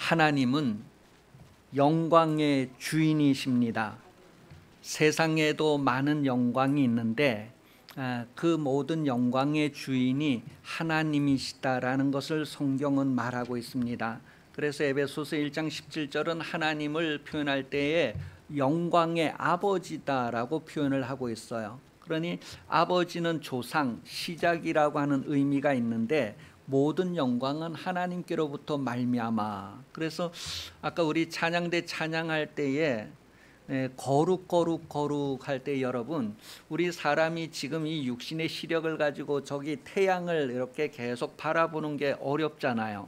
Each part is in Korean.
하나님은 영광의 주인이십니다. 세상에도 많은 영광이 있는데 그 모든 영광의 주인이 하나님이시다라는 것을 성경은 말하고 있습니다. 그래서 에베소서 1장 17절은 하나님을 표현할 때에 영광의 아버지다라고 표현을 하고 있어요. 그러니 아버지는 조상, 시작이라고 하는 의미가 있는데 모든 영광은 하나님께로부터 말미암아. 그래서 아까 우리 찬양대 찬양할 때에 거룩 거룩 거룩 할 때 여러분, 우리 사람이 지금 이 육신의 시력을 가지고 저기 태양을 이렇게 계속 바라보는 게 어렵잖아요.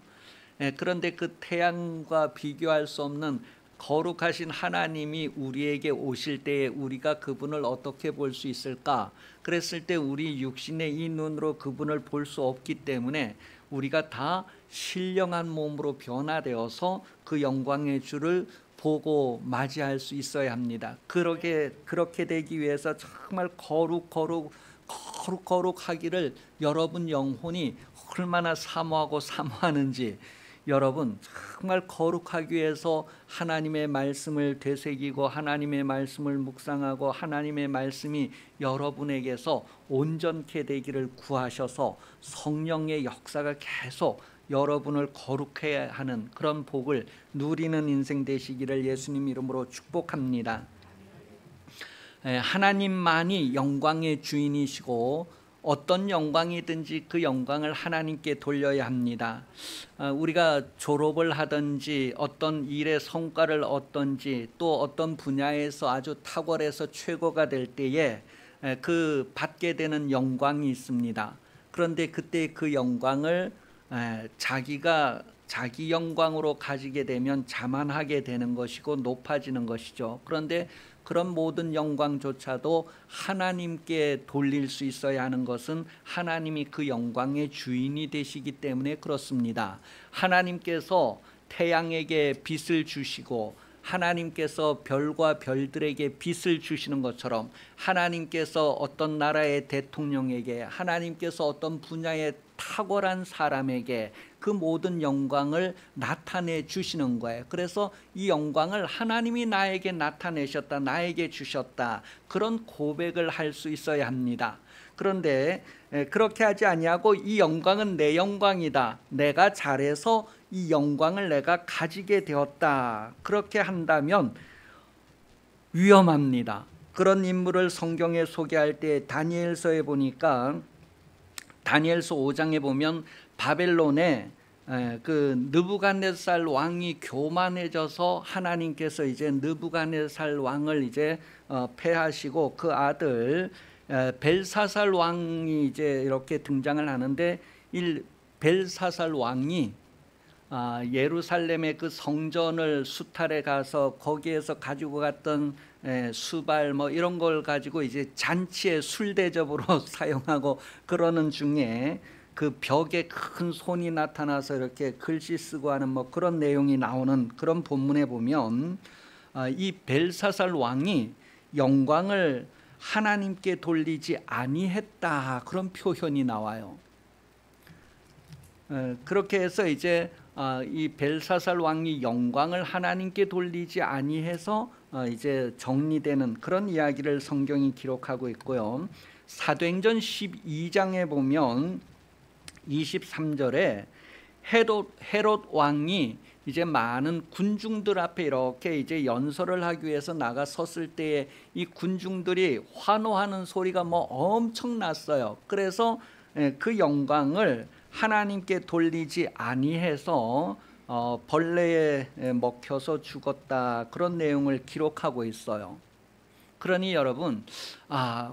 그런데 그 태양과 비교할 수 없는 거룩하신 하나님이 우리에게 오실 때에 우리가 그분을 어떻게 볼 수 있을까? 그랬을 때 우리 육신의 이 눈으로 그분을 볼 수 없기 때문에 우리가 다 신령한 몸으로 변화되어서 그 영광의 주를 보고 맞이할 수 있어야 합니다. 그렇게 되기 위해서 정말 거룩하기를 여러분 영혼이 얼마나 사모하는지, 여러분 정말 거룩하기 위해서 하나님의 말씀을 되새기고 하나님의 말씀을 묵상하고 하나님의 말씀이 여러분에게서 온전케 되기를 구하셔서 성령의 역사가 계속 여러분을 거룩해야 하는 그런 복을 누리는 인생 되시기를 예수님 이름으로 축복합니다. 하나님만이 영광의 주인이시고 어떤 영광이든지 그 영광을 하나님께 돌려야 합니다. 우리가 졸업을 하든지 어떤 일의 성과를 얻든지 또 어떤 분야에서 아주 탁월해서 최고가 될 때에 그 받게 되는 영광이 있습니다. 그런데 그때 그 영광을 자기가 자기 영광으로 가지게 되면 자만하게 되는 것이고 높아지는 것이죠. 그런데 그런 모든 영광조차도 하나님께 돌릴 수 있어야 하는 것은 하나님이 그 영광의 주인이 되시기 때문에 그렇습니다. 하나님께서 태양에게 빛을 주시고 하나님께서 별과 별들에게 빛을 주시는 것처럼 하나님께서 어떤 나라의 대통령에게, 하나님께서 어떤 분야의 탁월한 사람에게 그 모든 영광을 나타내 주시는 거예요. 그래서 이 영광을 하나님이 나에게 나타내셨다, 나에게 주셨다, 그런 고백을 할 수 있어야 합니다. 그런데 그렇게 하지 아니하고 이 영광은 내 영광이다, 내가 잘해서 이 영광을 내가 가지게 되었다, 그렇게 한다면 위험합니다. 그런 인물을 성경에 소개할 때 다니엘서에 보니까, 다니엘서 5장에 보면 바벨론에 그 느부갓네살 왕이 교만해져서 하나님께서 이제 느부갓네살 왕을 이제 패하시고 그 아들 벨사살 왕이 이제 이렇게 등장을 하는데, 이 벨사살 왕이 예루살렘의 그 성전을 수탈해 가서 거기에서 가지고 갔던 수발 뭐 이런 걸 가지고 이제 잔치의 술 대접으로 사용하고 그러는 중에 그 벽에 큰 손이 나타나서 이렇게 글씨 쓰고 하는 뭐 그런 내용이 나오는 그런 본문에 보면 이 벨사살 왕이 영광을 하나님께 돌리지 아니했다, 그런 표현이 나와요. 그렇게 해서 이제 이 벨사살 왕이 영광을 하나님께 돌리지 아니해서 이제 정리되는 그런 이야기를 성경이 기록하고 있고요. 사도행전 12장에 보면 23절에 헤롯 왕이 이제 많은 군중들 앞에 이렇게 이제 연설을 하기 위해서 나가 섰을 때에 이 군중들이 환호하는 소리가 뭐 엄청났어요. 그래서 그 영광을 하나님께 돌리지 아니해서 벌레에 먹혀서 죽었다, 그런 내용을 기록하고 있어요. 그러니 여러분,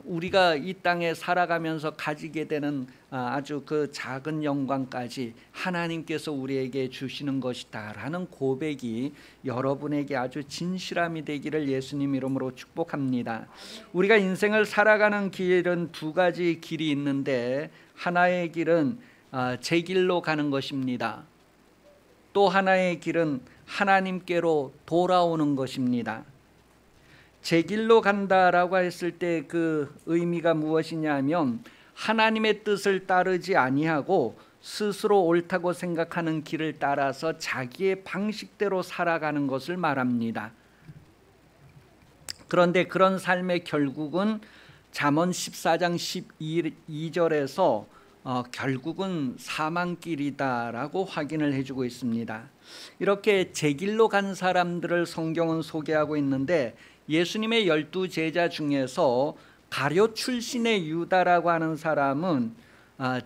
우리가 이 땅에 살아가면서 가지게 되는 아주 그 작은 영광까지 하나님께서 우리에게 주시는 것이다 라는 고백이 여러분에게 아주 진실함이 되기를 예수님 이름으로 축복합니다. 우리가 인생을 살아가는 길은 두 가지 길이 있는데, 하나의 길은 제 길로 가는 것입니다. 또 하나의 길은 하나님께로 돌아오는 것입니다. 제 길로 간다라고 했을 때 그 의미가 무엇이냐 하면, 하나님의 뜻을 따르지 아니하고 스스로 옳다고 생각하는 길을 따라서 자기의 방식대로 살아가는 것을 말합니다. 그런데 그런 삶의 결국은 잠언 14장 12절에서 결국은 사망길이다라고 확인을 해주고 있습니다. 이렇게 제 길로 간 사람들을 성경은 소개하고 있는데 예수님의 12 제자 중에서 가룟 출신의 유다라고 하는 사람은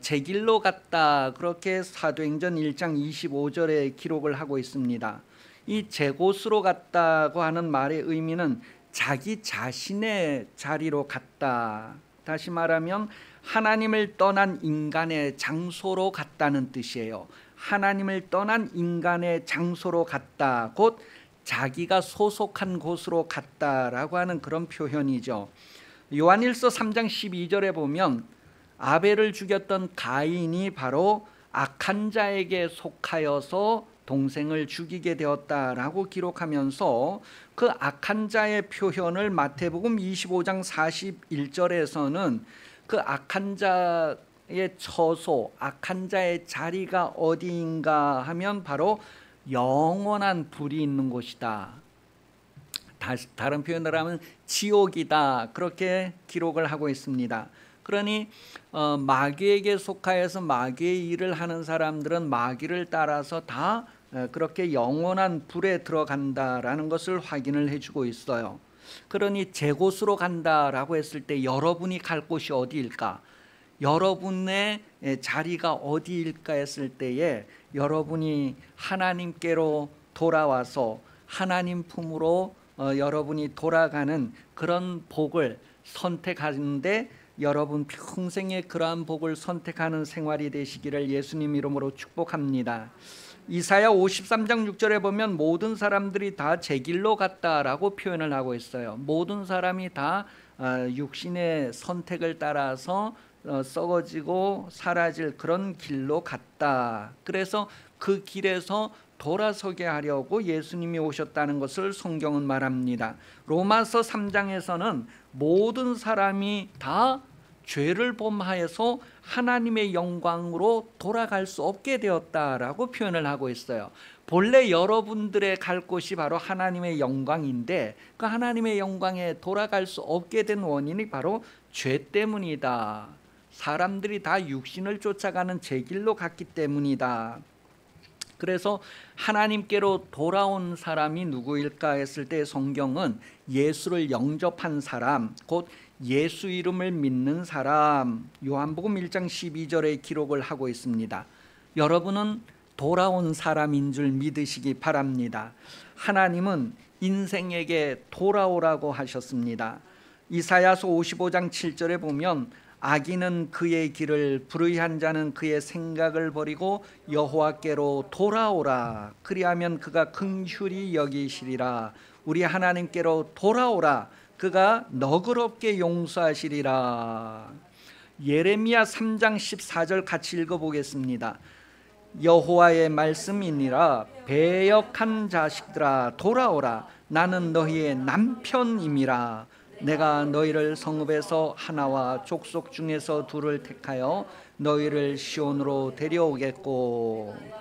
제 길로 갔다, 그렇게 사도행전 1장 25절에 기록을 하고 있습니다. 이 제 곳으로 갔다고 하는 말의 의미는 자기 자신의 자리로 갔다, 다시 말하면 하나님을 떠난 인간의 장소로 갔다는 뜻이에요. 하나님을 떠난 인간의 장소로 갔다, 곧 자기가 소속한 곳으로 갔다라고 하는 그런 표현이죠. 요한일서 3장 12절에 보면 아벨을 죽였던 가인이 바로 악한 자에게 속하여서 동생을 죽이게 되었다라고 기록하면서 그 악한 자의 표현을 마태복음 25장 41절에서는 그 악한 자의 처소, 악한 자의 자리가 어디인가 하면 바로 영원한 불이 있는 곳이다. 다른 표현으로 하면 지옥이다, 그렇게 기록을 하고 있습니다. 그러니 마귀에게 속하여서 마귀의 일을 하는 사람들은 마귀를 따라서 다 그렇게 영원한 불에 들어간다라는 것을 확인을 해주고 있어요. 그러니 제 곳으로 간다라고 했을 때 여러분이 갈 곳이 어디일까? 여러분의 자리가 어디일까 했을 때에 여러분이 하나님께로 돌아와서 하나님 품으로 여러분이 돌아가는 그런 복을 선택하는데 여러분 평생에 그러한 복을 선택하는 생활이 되시기를 예수님 이름으로 축복합니다. 이사야 53장 6절에 보면 모든 사람들이 다 제 길로 갔다라고 표현을 하고 있어요. 모든 사람이 다 육신의 선택을 따라서 썩어지고 사라질 그런 길로 갔다. 그래서 그 길에서 돌아서게 하려고 예수님이 오셨다는 것을 성경은 말합니다. 로마서 3장에서는 모든 사람이 다 죄를 범하여서 하나님의 영광으로 돌아갈 수 없게 되었다라고 표현을 하고 있어요. 본래 여러분들의 갈 곳이 바로 하나님의 영광인데 그 하나님의 영광에 돌아갈 수 없게 된 원인이 바로 죄 때문이다. 사람들이 다 육신을 쫓아가는 제 길로 갔기 때문이다. 그래서 하나님께로 돌아온 사람이 누구일까 했을 때 성경은 예수를 영접한 사람, 곧 예수 이름을 믿는 사람, 요한복음 1장 12절에 기록을 하고 있습니다. 여러분은 돌아온 사람인 줄 믿으시기 바랍니다. 하나님은 인생에게 돌아오라고 하셨습니다. 이사야서 55장 7절에 보면 악인은 그의 길을, 불의한 자는 그의 생각을 버리고 여호와께로 돌아오라. 그리하면 그가 긍휼히 여기시리라. 우리 하나님께로 돌아오라. 그가 너그럽게 용서하시리라. 예레미야 3장 14절 같이 읽어보겠습니다. 여호와의 말씀이니라. 배역한 자식들아 돌아오라. 나는 너희의 남편임이라. 내가 너희를 성읍에서 하나와 족속 중에서 둘을 택하여 너희를 시온으로 데려오겠고.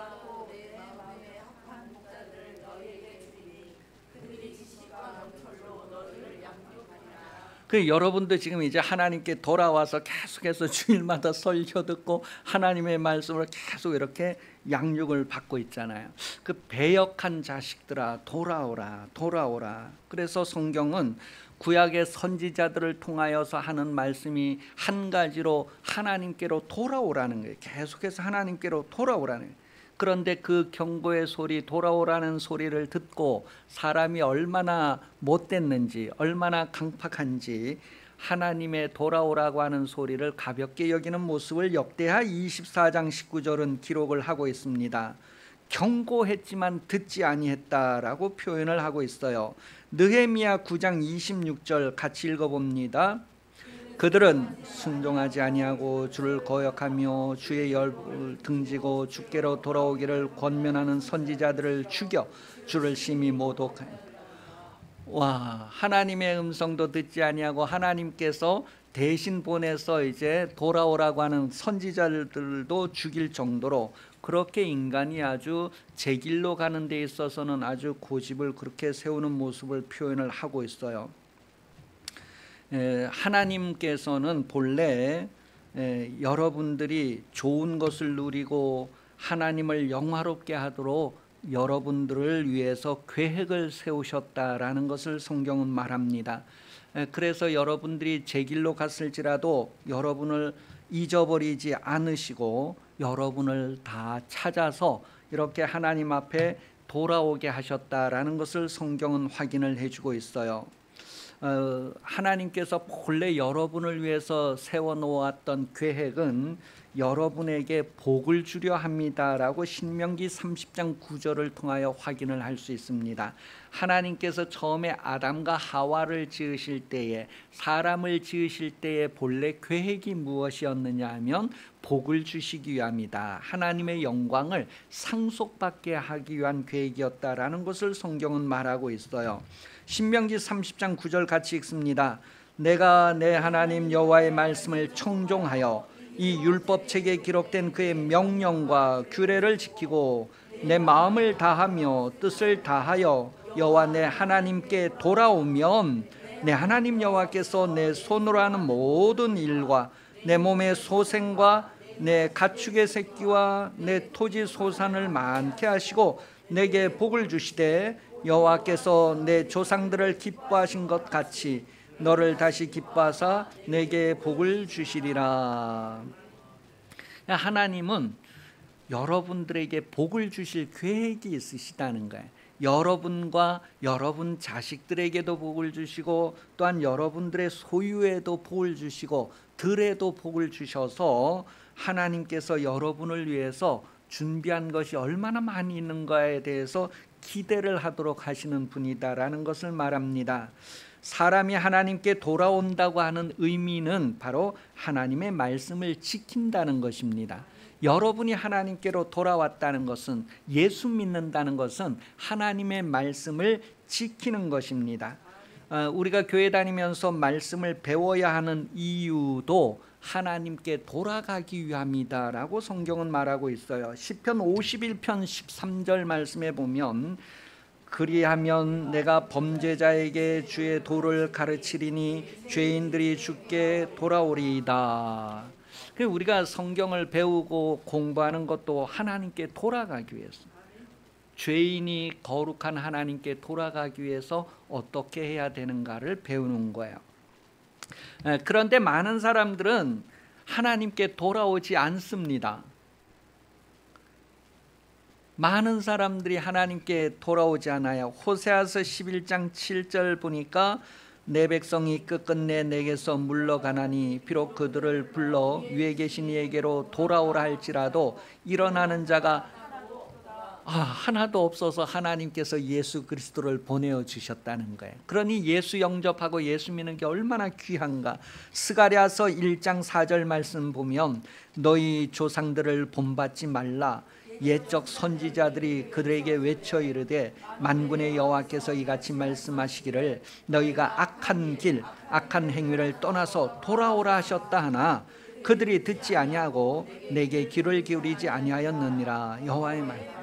그 여러분도 지금 이제 하나님께 돌아와서 계속해서 주일마다 설교 듣고 하나님의 말씀을 계속 이렇게 양육을 받고 있잖아요. 그 배역한 자식들아 돌아오라 돌아오라. 그래서 성경은 구약의 선지자들을 통하여서 하는 말씀이 한 가지로 하나님께로 돌아오라는 거예요. 계속해서 하나님께로 돌아오라는 거예요. 그런데 그 경고의 소리, 돌아오라는 소리를 듣고 사람이 얼마나 못됐는지, 얼마나 강팍한지 하나님의 돌아오라고 하는 소리를 가볍게 여기는 모습을 역대하 24장 19절은 기록을 하고 있습니다. 경고했지만 듣지 아니했다라고 표현을 하고 있어요. 느헤미야 9장 26절 같이 읽어봅니다. 그들은 순종하지 아니하고 주를 거역하며 주의 열을 등지고 주께로 돌아오기를 권면하는 선지자들을 죽여 주를 심히 모독하니. 와, 하나님의 음성도 듣지 아니하고 하나님께서 대신 보내서 이제 돌아오라고 하는 선지자들도 죽일 정도로 그렇게 인간이 아주 제 길로 가는 데 있어서는 아주 고집을 그렇게 세우는 모습을 표현을 하고 있어요. 하나님께서는 본래 여러분들이 좋은 것을 누리고 하나님을 영화롭게 하도록 여러분들을 위해서 계획을 세우셨다라는 것을 성경은 말합니다. 그래서 여러분들이 제 길로 갔을지라도 여러분을 잊어버리지 않으시고 여러분을 다 찾아서 이렇게 하나님 앞에 돌아오게 하셨다라는 것을 성경은 확인을 해주고 있어요. 하나님께서 본래 여러분을 위해서 세워놓았던 계획은 여러분에게 복을 주려 합니다라고 신명기 30장 9절을 통하여 확인을 할 수 있습니다. 하나님께서 처음에 아담과 하와를 지으실 때에, 사람을 지으실 때에 본래 계획이 무엇이었느냐 하면 복을 주시기 위함이다. 하나님의 영광을 상속받게 하기 위한 계획이었다라는 것을 성경은 말하고 있어요. 신명기 30장 9절 같이 읽습니다. 내가 내 하나님 여호와의 말씀을 청종하여 이 율법책에 기록된 그의 명령과 규례를 지키고 내 마음을 다하며 뜻을 다하여 여호와 내 하나님께 돌아오면 내 하나님 여호와께서 내 손으로 하는 모든 일과 내 몸의 소생과 내 가축의 새끼와 내 토지 소산을 많게 하시고 내게 복을 주시되 여호와께서 내 조상들을 기뻐하신 것 같이 너를 다시 기뻐하사 내게 복을 주시리라. 하나님은 여러분들에게 복을 주실 계획이 있으시다는 거예요. 여러분과 여러분 자식들에게도 복을 주시고 또한 여러분들의 소유에도 복을 주시고 들에도 복을 주셔서 하나님께서 여러분을 위해서 준비한 것이 얼마나 많이 있는가에 대해서 기대를 하도록 하시는 분이다라는 것을 말합니다. 사람이 하나님께 돌아온다고 하는 의미는 바로 하나님의 말씀을 지킨다는 것입니다. 여러분이 하나님께로 돌아왔다는 것은, 예수 믿는다는 것은 하나님의 말씀을 지키는 것입니다. 우리가 교회 다니면서 말씀을 배워야 하는 이유도 하나님께 돌아가기 위함이다라고 성경은 말하고 있어요. 시편 51편 13절 말씀에 보면 그리하면 내가 범죄자에게 주의 도를 가르치리니 죄인들이 주께 돌아오리이다. 우리가 성경을 배우고 공부하는 것도 하나님께 돌아가기 위해서, 죄인이 거룩한 하나님께 돌아가기 위해서 어떻게 해야 되는가를 배우는 거예요. 그런데 많은 사람들은 하나님께 돌아오지 않습니다. 많은 사람들이 하나님께 돌아오지 않아요. 호세아서 11장 7절 보니까 내 백성이 끝끝내 내게서 물러가나니 비록 그들을 불러 위에 계신 이에게로 돌아오라 할지라도 일어나는 자가 하나도 없어서 하나님께서 예수 그리스도를 보내어 주셨다는 거예요. 그러니 예수 영접하고 예수 믿는 게 얼마나 귀한가. 스가랴서 1장 4절 말씀 보면 너희 조상들을 본받지 말라. 옛적 선지자들이 그들에게 외쳐 이르되 만군의 여호와께서 이같이 말씀하시기를 너희가 악한 길 악한 행위를 떠나서 돌아오라 하셨다 하나 그들이 듣지 아니하고 내게 귀를 기울이지 아니하였느니라. 여호와의 말.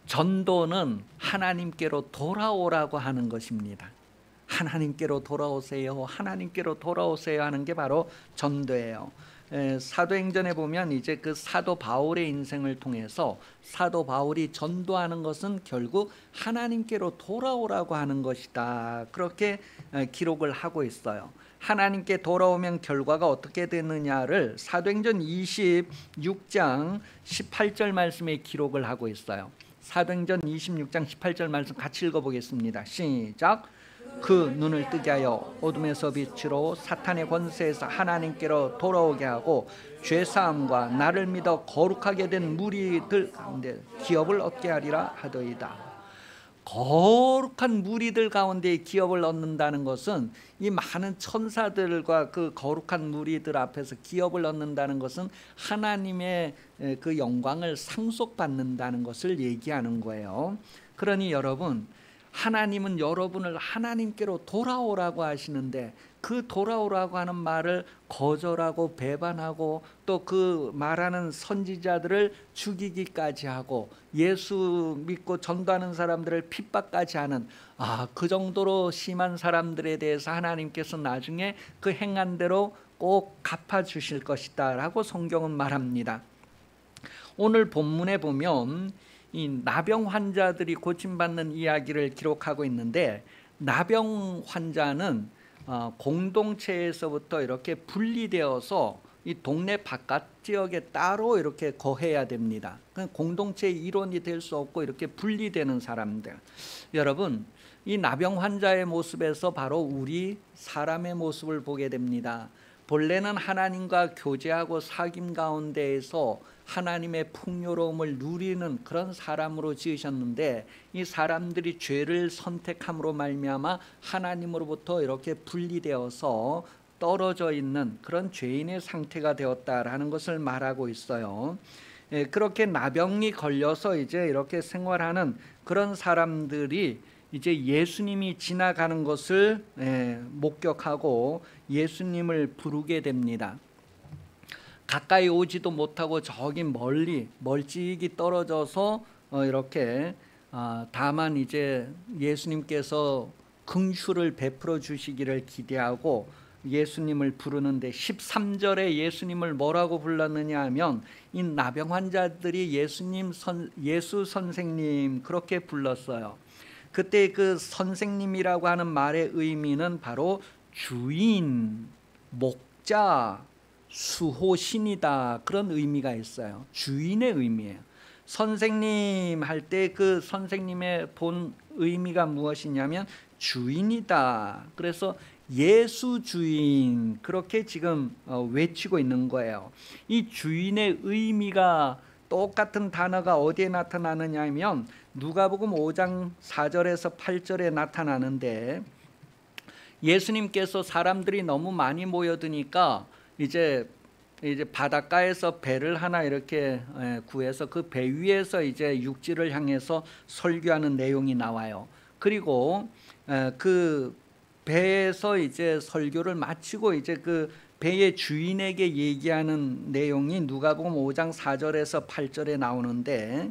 전도는 하나님께로 돌아오라고 하는 것입니다. 하나님께로 돌아오세요, 하나님께로 돌아오세요 하는 게 바로 전도예요. 사도행전에 보면 이제 그 사도 바울의 인생을 통해서 사도 바울이 전도하는 것은 결국 하나님께로 돌아오라고 하는 것이다, 그렇게 기록을 하고 있어요. 하나님께 돌아오면 결과가 어떻게 되느냐를 사도행전 26장 18절 말씀에 기록을 하고 있어요. 사도행전 26장 18절 말씀 같이 읽어보겠습니다. 시작. 그 눈을 뜨게 하여 어둠에서 빛으로 사탄의 권세에서 하나님께로 돌아오게 하고 죄사함과 나를 믿어 거룩하게 된 무리들 가운데 기업을 얻게 하리라 하더이다. 거룩한 무리들 가운데 기업을 얻는다는 것은, 이 많은 천사들과 그 거룩한 무리들 앞에서 기업을 얻는다는 것은 하나님의 그 영광을 상속받는다는 것을 얘기하는 거예요. 그러니 여러분, 하나님은 여러분을 하나님께로 돌아오라고 하시는데 그 돌아오라고 하는 말을 거절하고 배반하고 또 그 말하는 선지자들을 죽이기까지 하고 예수 믿고 전도하는 사람들을 핍박까지 하는 그 정도로 심한 사람들에 대해서 하나님께서 나중에 그 행한 대로 꼭 갚아주실 것이다 라고 성경은 말합니다. 오늘 본문에 보면 이 나병 환자들이 고침받는 이야기를 기록하고 있는데, 나병 환자는 공동체에서부터 이렇게 분리되어서 이 동네 바깥 지역에 따로 이렇게 거해야 됩니다. 공동체의 일원이 될 수 없고 이렇게 분리되는 사람들. 여러분, 이 나병 환자의 모습에서 바로 우리 사람의 모습을 보게 됩니다. 본래는 하나님과 교제하고 사귐 가운데에서 하나님의 풍요로움을 누리는 그런 사람으로 지으셨는데, 이 사람들이 죄를 선택함으로 말미암아 하나님으로부터 이렇게 분리되어서 떨어져 있는 그런 죄인의 상태가 되었다라는 것을 말하고 있어요. 그렇게 나병이 걸려서 이제 이렇게 생활하는 그런 사람들이 이제 예수님이 지나가는 것을 목격하고 예수님을 부르게 됩니다. 가까이 오지도 못하고 저기 멀찍이 떨어져서 이렇게 다만 이제 예수님께서 긍휼을 베풀어 주시기를 기대하고 예수님을 부르는데, 13절에 예수님을 뭐라고 불렀느냐 하면 이 나병 환자들이 예수 선생님 그렇게 불렀어요. 그때 그 선생님이라고 하는 말의 의미는 바로 주인, 목자, 수호신이다, 그런 의미가 있어요. 주인의 의미예요. 선생님 할 때 그 선생님의 본 의미가 무엇이냐면 주인이다. 그래서 예수 주인, 그렇게 지금 외치고 있는 거예요. 이 주인의 의미가 똑같은 단어가 어디에 나타나느냐 하면 누가복음 5장 4절에서 8절에 나타나는데, 예수님께서 사람들이 너무 많이 모여드니까 이제 바닷가에서 배를 하나 이렇게 구해서 그 배 위에서 이제 육지를 향해서 설교하는 내용이 나와요. 그리고 그 배에서 이제 설교를 마치고 이제 그 배의 주인에게 얘기하는 내용이 누가복음 5장 4절에서 8절에 나오는데,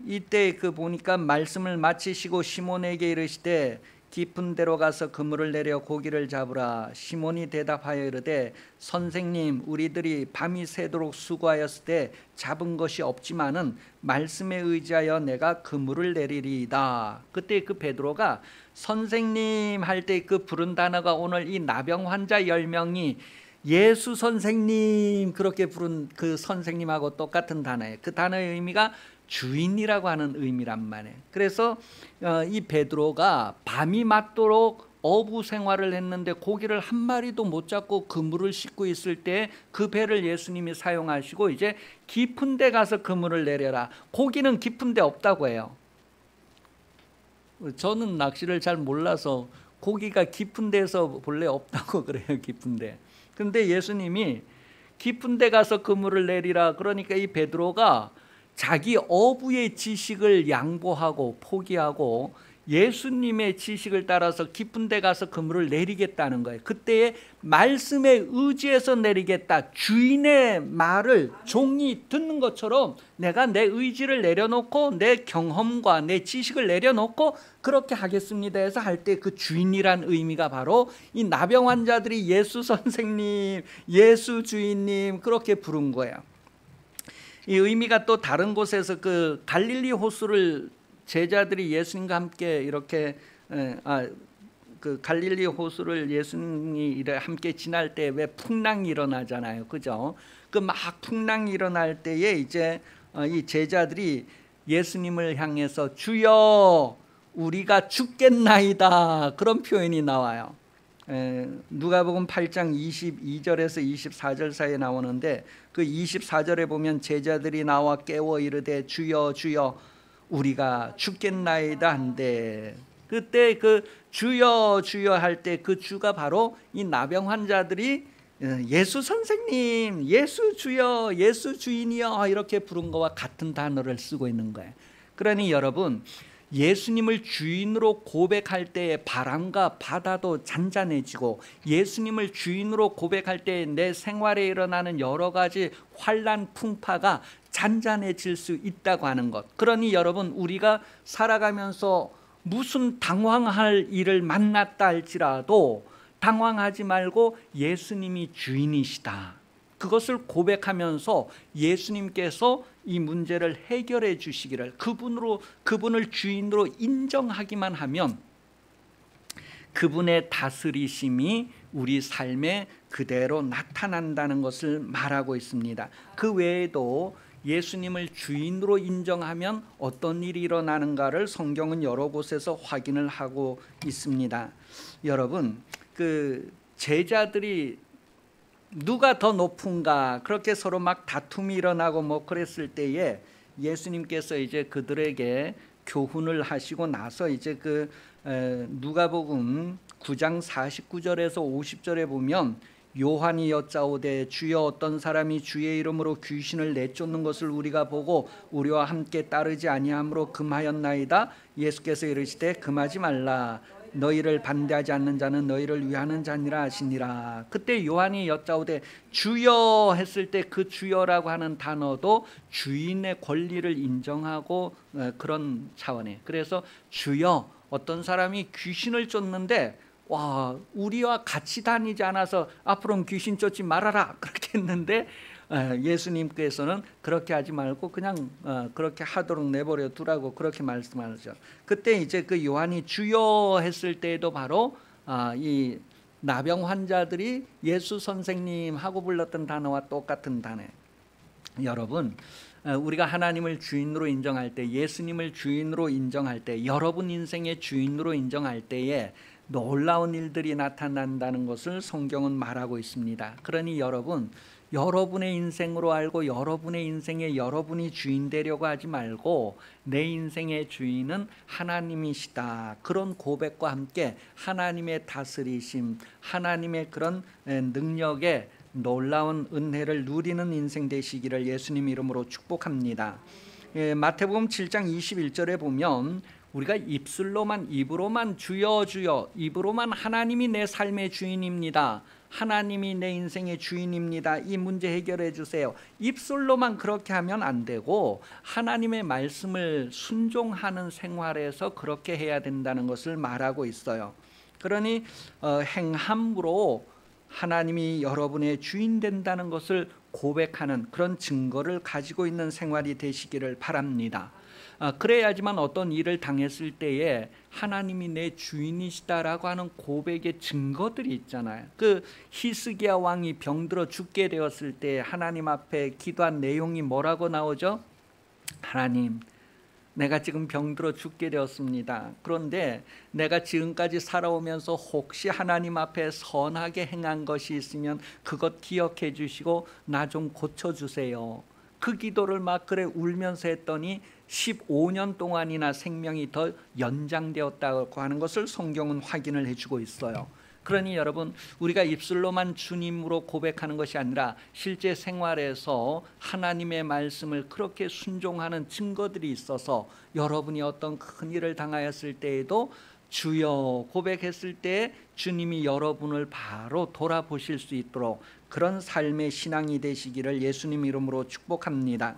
이때 그 보니까 말씀을 마치시고 시몬에게 이르시되 깊은 데로 가서 그물을 내려 고기를 잡으라. 시몬이 대답하여 이르되 선생님, 우리들이 밤이 새도록 수고하였을 때 잡은 것이 없지만은 말씀에 의지하여 내가 그물을 내리리이다. 그때 그 베드로가 선생님 할 때 그 부른 단어가 오늘 이 나병 환자 10명이 예수 선생님 그렇게 부른 그 선생님하고 똑같은 단어예요. 그 단어의 의미가 주인이라고 하는 의미란 말이에요. 그래서 이 베드로가 밤이 맞도록 어부 생활을 했는데 고기를 한 마리도 못 잡고 그물을 싣고 있을 때 그 배를 예수님이 사용하시고 이제 깊은 데 가서 그물을 내려라. 고기는 깊은 데 없다고 해요. 저는 낚시를 잘 몰라서 고기가 깊은 데서 본래 없다고 그래요. 깊은 데. 근데 예수님이 깊은 데 가서 그물을 내리라. 그러니까 이 베드로가 자기 어부의 지식을 양보하고 포기하고 예수님의 지식을 따라서 깊은 데 가서 그물을 내리겠다는 거예요. 그때의 말씀에 의지해서 내리겠다. 주인의 말을 종이 듣는 것처럼 내가 내 의지를 내려놓고 내 경험과 내 지식을 내려놓고 그렇게 하겠습니다 해서 할 때 그 주인이란 의미가 바로 이 나병 환자들이 예수 선생님, 예수 주인님 그렇게 부른 거예요. 이 의미가 또 다른 곳에서 그 갈릴리 호수를 제자들이 예수님과 함께 이렇게 그 갈릴리 호수를 예수님이 함께 지날 때 왜 풍랑이 일어나잖아요, 그죠? 그 막 풍랑이 일어날 때에 이제 이 제자들이 예수님을 향해서 주여 우리가 죽겠나이다 그런 표현이 나와요. 누가복음 8장 22절에서 24절 사이에 나오는데 그 24절에 보면 제자들이 나와 깨워 이르되 주여 주여 우리가 죽겠나이다 한데, 그때 그 주여 주여 할 때 그 주가 바로 이 나병 환자들이 예수 선생님, 예수 주여, 예수 주인이여 이렇게 부른 거와 같은 단어를 쓰고 있는 거예요. 그러니 여러분, 예수님을 주인으로 고백할 때에 바람과 바다도 잔잔해지고, 예수님을 주인으로 고백할 때에 내 생활에 일어나는 여러 가지 환난 풍파가 잔잔해질 수 있다고 하는 것. 그러니 여러분, 우리가 살아가면서 무슨 당황할 일을 만났다 할지라도 당황하지 말고 예수님이 주인이시다, 그것을 고백하면서 예수님께서 이 문제를 해결해 주시기를, 그분을 주인으로 인정하기만 하면 그분의 다스리심이 우리 삶에 그대로 나타난다는 것을 말하고 있습니다. 그 외에도 예수님을 주인으로 인정하면 어떤 일이 일어나는가를 성경은 여러 곳에서 확인을 하고 있습니다. 여러분, 그 제자들이 누가 더 높은가 그렇게 서로 막 다툼이 일어나고 뭐 그랬을 때에 예수님께서 이제 그들에게 교훈을 하시고 나서 이제 그 누가복음 9장 49절에서 50절에 보면, 요한이 여짜오되 주여 어떤 사람이 주의 이름으로 귀신을 내쫓는 것을 우리가 보고 우리와 함께 따르지 아니하므로 금하였나이다. 예수께서 이르시되 금하지 말라. 너희를 반대하지 않는 자는 너희를 위하는 자니라 하시니라. 그때 요한이 여짜오되 주여 했을 때 그 주여라고 하는 단어도 주인의 권리를 인정하고 그런 차원이에요. 그래서 주여, 어떤 사람이 귀신을 쫓는데 와, 우리와 같이 다니지 않아서 앞으로는 귀신 쫓지 말아라 그렇게 했는데, 예수님께서는 그렇게 하지 말고 그냥 그렇게 하도록 내버려 두라고 그렇게 말씀하셨죠. 그때 이제 그 요한이 주여 했을 때에도 바로 이 나병 환자들이 예수 선생님 하고 불렀던 단어와 똑같은 단어예요. 여러분, 우리가 하나님을 주인으로 인정할 때, 예수님을 주인으로 인정할 때, 여러분 인생의 주인으로 인정할 때에 놀라운 일들이 나타난다는 것을 성경은 말하고 있습니다. 그러니 여러분, 여러분의 인생으로 알고 여러분의 인생에 여러분이 주인 되려고 하지 말고 내 인생의 주인은 하나님이시다, 그런 고백과 함께 하나님의 다스리심, 하나님의 그런 능력에 놀라운 은혜를 누리는 인생 되시기를 예수님 이름으로 축복합니다. 마태복음 7장 21절에 보면 우리가 입으로만 주여 주여, 입으로만 하나님이 내 삶의 주인입니다, 하나님이 내 인생의 주인입니다, 이 문제 해결해 주세요, 입술로만 그렇게 하면 안 되고 하나님의 말씀을 순종하는 생활에서 그렇게 해야 된다는 것을 말하고 있어요. 그러니 행함으로 하나님이 여러분의 주인 된다는 것을 고백하는 그런 증거를 가지고 있는 생활이 되시기를 바랍니다. 그래야지만 어떤 일을 당했을 때에 하나님이 내 주인이시다라고 하는 고백의 증거들이 있잖아요. 그 히스기야 왕이 병들어 죽게 되었을 때 하나님 앞에 기도한 내용이 뭐라고 나오죠? 하나님, 내가 지금 병들어 죽게 되었습니다. 그런데 내가 지금까지 살아오면서 혹시 하나님 앞에 선하게 행한 것이 있으면 그것 기억해 주시고 나 좀 고쳐주세요. 그 기도를 막 그래 울면서 했더니 15년 동안이나 생명이 더 연장되었다고 하는 것을 성경은 확인을 해주고 있어요. 그러니 여러분, 우리가 입술로만 주님으로 고백하는 것이 아니라 실제 생활에서 하나님의 말씀을 그렇게 순종하는 증거들이 있어서 여러분이 어떤 큰 일을 당하였을 때에도 주여 고백했을 때 주님이 여러분을 바로 돌아보실 수 있도록 그런 삶의 신앙이 되시기를 예수님 이름으로 축복합니다.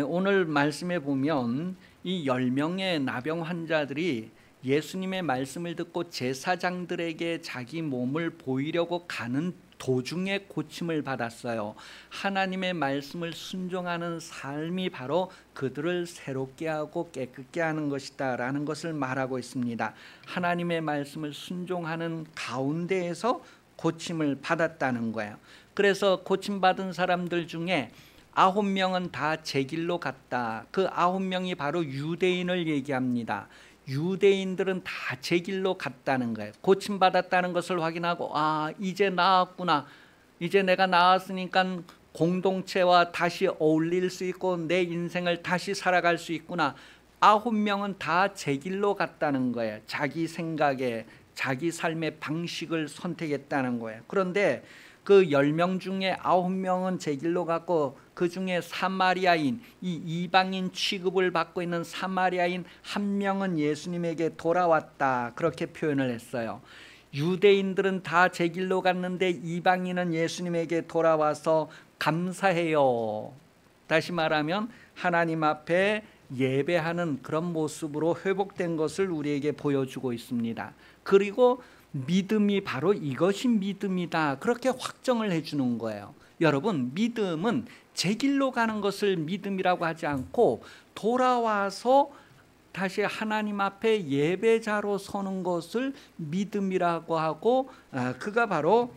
오늘 말씀에 보면 이 10명의 나병 환자들이 예수님의 말씀을 듣고 제사장들에게 자기 몸을 보이려고 가는 도중에 고침을 받았어요. 하나님의 말씀을 순종하는 삶이 바로 그들을 새롭게 하고 깨끗게 하는 것이다 라는 것을 말하고 있습니다. 하나님의 말씀을 순종하는 가운데에서 고침을 받았다는 거예요. 그래서 고침받은 사람들 중에 9명은 다 제 길로 갔다. 그 9명이 바로 유대인을 얘기합니다. 유대인들은 다 제 길로 갔다는 거예요. 고침받았다는 것을 확인하고 이제 나았구나, 이제 내가 나았으니까 공동체와 다시 어울릴 수 있고 내 인생을 다시 살아갈 수 있구나. 9명은 다 제 길로 갔다는 거예요. 자기 생각에 자기 삶의 방식을 선택했다는 거예요. 그런데 그 10명 중에 9명은 제 길로 갔고 그 중에 사마리아인, 이 이방인 취급을 받고 있는 사마리아인 한 명은 예수님에게 돌아왔다, 그렇게 표현을 했어요. 유대인들은 다 제 길로 갔는데 이방인은 예수님에게 돌아와서 감사해요. 다시 말하면 하나님 앞에 예배하는 그런 모습으로 회복된 것을 우리에게 보여주고 있습니다. 그리고 믿음이 바로 이것이 믿음이다, 그렇게 확정을 해주는 거예요. 여러분, 믿음은 제 길로 가는 것을 믿음이라고 하지 않고 돌아와서 다시 하나님 앞에 예배자로 서는 것을 믿음이라고 하고, 그가 바로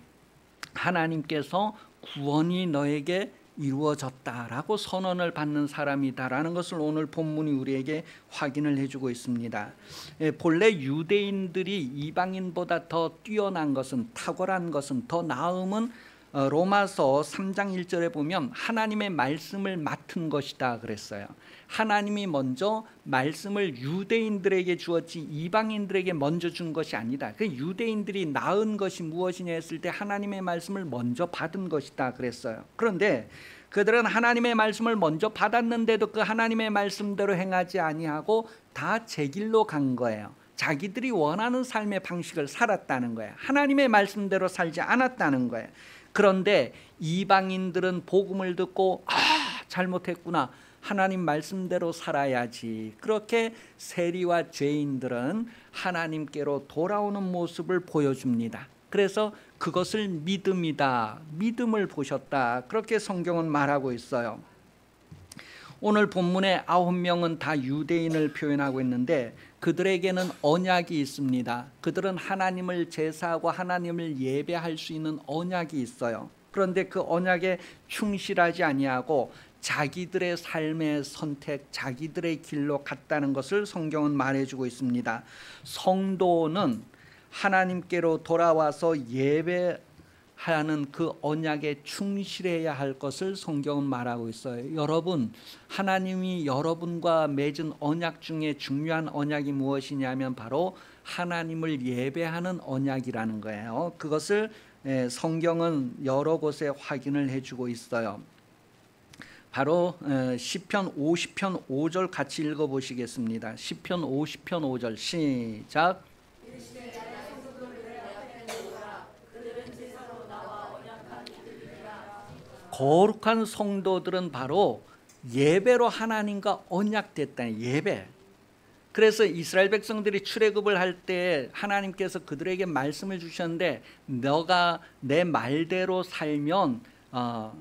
하나님께서 구원이 너에게 이루어졌다라고 선언을 받는 사람이다라는 것을 오늘 본문이 우리에게 확인을 해주고 있습니다. 본래 유대인들이 이방인보다 더 뛰어난 것은, 탁월한 것은, 더 나음은 로마서 3장 1절에 보면 하나님의 말씀을 맡은 것이다 그랬어요. 하나님이 먼저 말씀을 유대인들에게 주었지 이방인들에게 먼저 준 것이 아니다. 그 유대인들이 나은 것이 무엇이냐 했을 때 하나님의 말씀을 먼저 받은 것이다 그랬어요. 그런데 그들은 하나님의 말씀을 먼저 받았는데도 그 하나님의 말씀대로 행하지 아니하고 다 제 길로 간 거예요. 자기들이 원하는 삶의 방식을 살았다는 거예요. 하나님의 말씀대로 살지 않았다는 거예요. 그런데 이방인들은 복음을 듣고 잘못했구나, 하나님 말씀대로 살아야지, 그렇게 세리와 죄인들은 하나님께로 돌아오는 모습을 보여줍니다. 그래서 그것을 믿음이다, 믿음을 보셨다, 그렇게 성경은 말하고 있어요. 오늘 본문의 9명은 다 유대인을 표현하고 있는데 그들에게는 언약이 있습니다. 그들은 하나님을 제사하고 하나님을 예배할 수 있는 언약이 있어요. 그런데 그 언약에 충실하지 아니하고 자기들의 삶의 선택, 자기들의 길로 갔다는 것을 성경은 말해주고 있습니다. 성도는 하나님께로 돌아와서 예배하는 그 언약에 충실해야 할 것을 성경은 말하고 있어요. 여러분, 하나님이 여러분과 맺은 언약 중에 중요한 언약이 무엇이냐면 바로 하나님을 예배하는 언약이라는 거예요. 그것을 성경은 여러 곳에 확인을 해주고 있어요. 바로 시편 50편 5절 같이 읽어보시겠습니다. 시편 50편 5절 시작. 거룩한 성도들은 바로 예배로 하나님과 언약됐다. 예배. 그래서 이스라엘 백성들이 출애굽을 할 때 하나님께서 그들에게 말씀을 주셨는데 너가 내 말대로 살면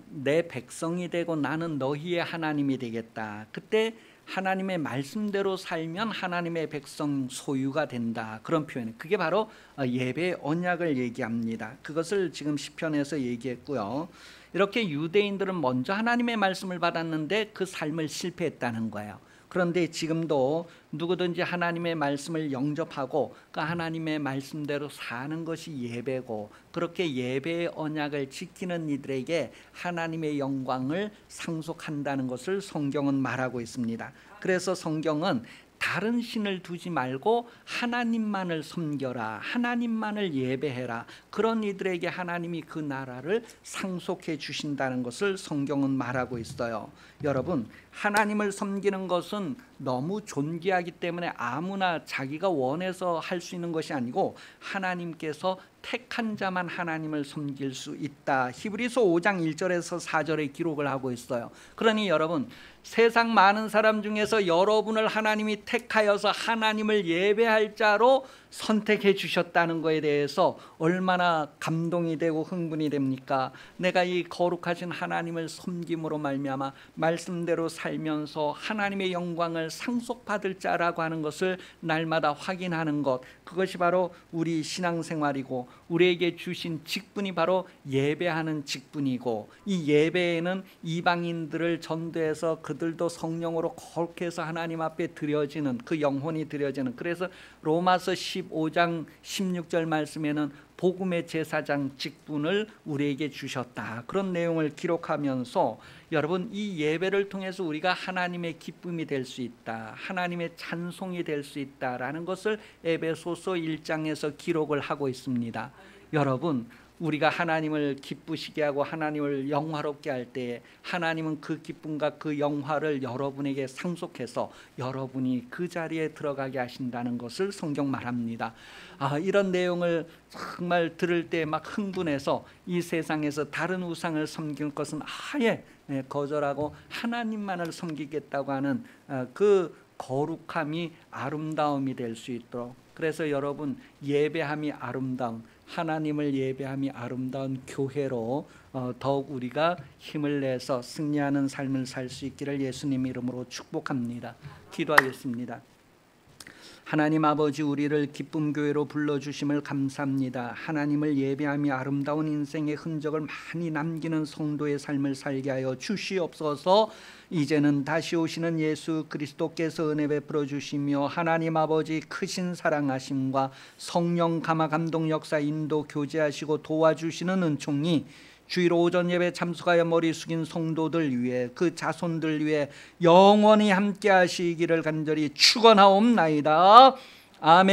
내 백성이 되고 나는 너희의 하나님이 되겠다. 그때 하나님의 말씀대로 살면 하나님의 백성 소유가 된다, 그런 표현. 그게 바로 예배의 언약을 얘기합니다. 그것을 지금 시편에서 얘기했고요. 이렇게 유대인들은 먼저 하나님의 말씀을 받았는데 그 삶을 실패했다는 거예요. 그런데 지금도 누구든지 하나님의 말씀을 영접하고 그 하나님의 말씀대로 사는 것이 예배고, 그렇게 예배의 언약을 지키는 이들에게 하나님의 영광을 상속한다는 것을 성경은 말하고 있습니다. 그래서 성경은 다른 신을 두지 말고 하나님만을 섬겨라, 하나님만을 예배해라, 그런 이들에게 하나님이 그 나라를 상속해 주신다는 것을 성경은 말하고 있어요. 여러분, 하나님을 섬기는 것은 너무 존귀하기 때문에 아무나 자기가 원해서 할 수 있는 것이 아니고 하나님께서 택한 자만 하나님을 섬길 수 있다. 히브리서 5장 1절에서 4절에 기록을 하고 있어요. 그러니 여러분, 세상 많은 사람 중에서 여러분을 하나님이 택하여서 하나님을 예배할 자로 선택해 주셨다는 것에 대해서 얼마나 감동이 되고 흥분이 됩니까? 내가 이 거룩하신 하나님을 섬김으로 말미암아 말씀대로 살면서 하나님의 영광을 상속받을 자라고 하는 것을 날마다 확인하는 것, 그것이 바로 우리 신앙생활이고 우리에게 주신 직분이 바로 예배하는 직분이고, 이 예배에는 이방인들을 전도해서 그들도 성령으로 거룩해서 하나님 앞에 드려지는, 그 영혼이 드려지는, 그래서 로마서 15장 16절 말씀에는 복음의 제사장 직분을 우리에게 주셨다, 그런 내용을 기록하면서 여러분, 이 예배를 통해서 우리가 하나님의 기쁨이 될 수 있다, 하나님의 찬송이 될 수 있다라는 것을 에베소서 1장에서 기록을 하고 있습니다. 여러분, 우리가 하나님을 기쁘시게 하고 하나님을 영화롭게 할 때에 하나님은 그 기쁨과 그 영화를 여러분에게 상속해서 여러분이 그 자리에 들어가게 하신다는 것을 성경 말합니다. 이런 내용을 정말 들을 때 막 흥분해서 이 세상에서 다른 우상을 섬길 것은 아예 거절하고 하나님만을 섬기겠다고 하는 그 거룩함이 아름다움이 될 수 있도록, 그래서 여러분 예배함이 아름다운, 하나님을 예배함이 아름다운 교회로 더욱 우리가 힘을 내서 승리하는 삶을 살 수 있기를 예수님 이름으로 축복합니다. 기도하겠습니다. 하나님 아버지, 우리를 기쁨 교회로 불러주심을 감사합니다. 하나님을 예배함이 아름다운 인생의 흔적을 많이 남기는 성도의 삶을 살게 하여 주시옵소서. 이제는 다시 오시는 예수 그리스도께서 은혜 베풀어 주시며 하나님 아버지 크신 사랑하심과 성령 감화 감동 역사 인도 교제하시고 도와주시는 은총이 주일 오전 예배 참석하여 머리 숙인 성도들 위해, 그 자손들 위해 영원히 함께 하시기를 간절히 축원하옵나이다. 아멘.